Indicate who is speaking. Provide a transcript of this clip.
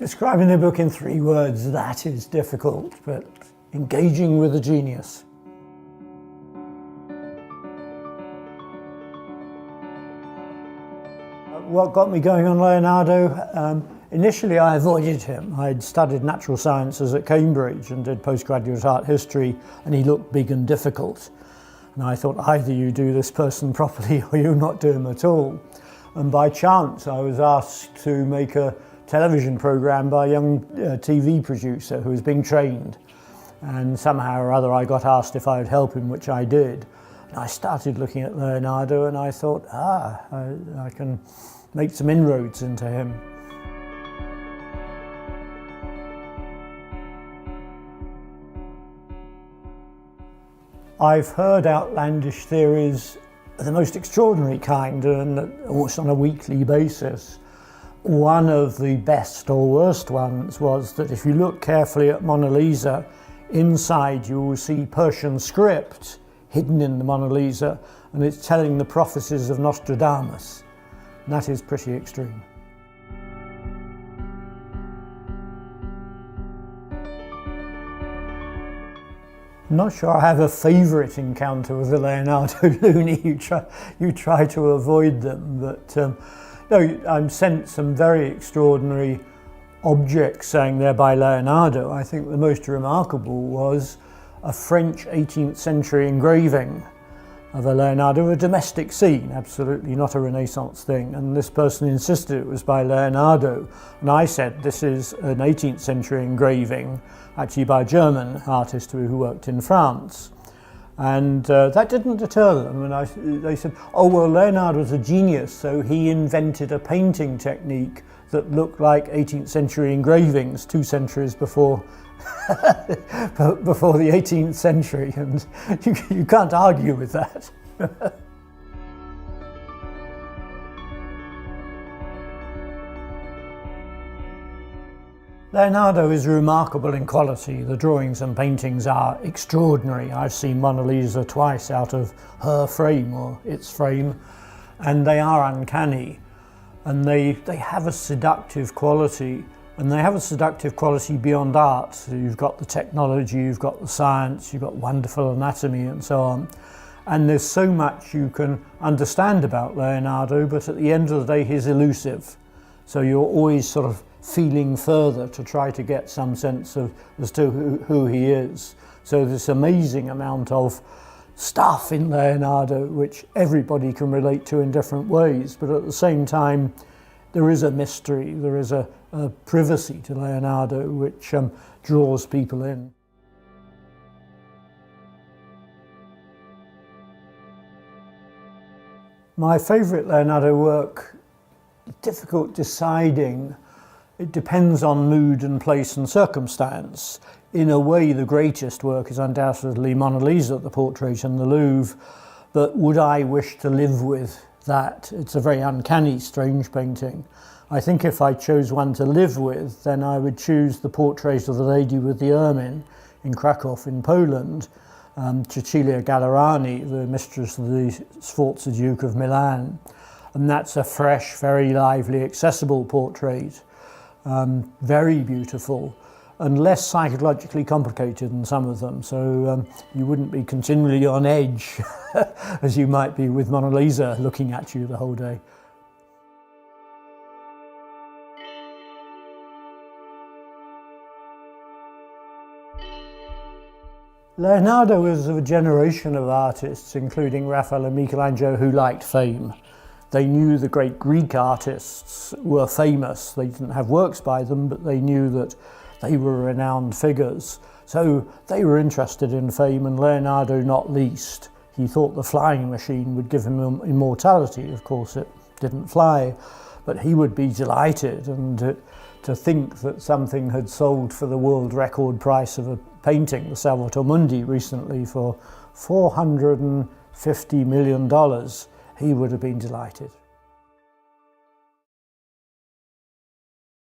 Speaker 1: Describing a book in 3 words, that is difficult, but engaging with a genius. What got me going on Leonardo? Initially I avoided him. I'd studied natural sciences at Cambridge and did postgraduate art history, and he looked big and difficult. And I thought, either you do this person properly or you not do him at all. And by chance I was asked to make a television program by a young TV producer who was being trained. And somehow or other I got asked if I would help him, which I did. And I started looking at Leonardo and I thought, I can make some inroads into him. I've heard outlandish theories of the most extraordinary kind, and almost on a weekly basis. One of the best or worst ones was that if you look carefully at Mono Lisa, inside you will see Persian script hidden in the Mono Lisa, and it's telling the prophecies of Nostradamus. And that is pretty extreme. I'm not sure I have a favourite encounter with the Leonardo Luni. You try to avoid them, but no, I'm sent some very extraordinary objects saying they're by Leonardo. I think the most remarkable was a French 18th century engraving of a Leonardo, a domestic scene, absolutely not a Renaissance thing. And this person insisted it was by Leonardo. And I said, this is an 18th century engraving, actually by a German artist who worked in France. And that didn't deter them. And they said, oh, well, Leonardo was a genius, so he invented a painting technique that looked like 18th century engravings 2 centuries before before the 18th century, and you can't argue with that. Leonardo is remarkable in quality. The drawings and paintings are extraordinary. I've seen Mono Lisa twice out of her frame or its frame, and they are uncanny, and they have a seductive quality. And they have a seductive quality beyond art. So you've got the technology, you've got the science, you've got wonderful anatomy and so on. And there's so much you can understand about Leonardo, but at the end of the day he's elusive. So you're always sort of feeling further to try to get some sense of as to who he is. So this amazing amount of stuff in Leonardo which everybody can relate to in different ways, but at the same time there is a mystery, there is a privacy to Leonardo which draws people in. My favourite Leonardo work, difficult deciding. It depends on mood and place and circumstance. In a way, the greatest work is undoubtedly Mono Lisa, the portrait in the Louvre, but would I wish to live with that? It's a very uncanny, strange painting. I think if I chose one to live with, then I would choose the portrait of the lady with the ermine in Krakow in Poland, Cecilia Gallerani, the mistress of the Sforza Duke of Milan. And that's a fresh, very lively, accessible portrait, very beautiful, and less psychologically complicated than some of them. So you wouldn't be continually on edge as you might be with Mono Lisa looking at you the whole day. Leonardo was of a generation of artists, including Raphael and Michelangelo, who liked fame. They knew the great Greek artists were famous. They didn't have works by them, but they knew that they were renowned figures. So they were interested in fame, and Leonardo not least. He thought the flying machine would give him immortality. Of course, it didn't fly, but he would be delighted. And to think that something had sold for the world record price of a painting, the Salvator Mundi, recently for $450 million, he would have been delighted.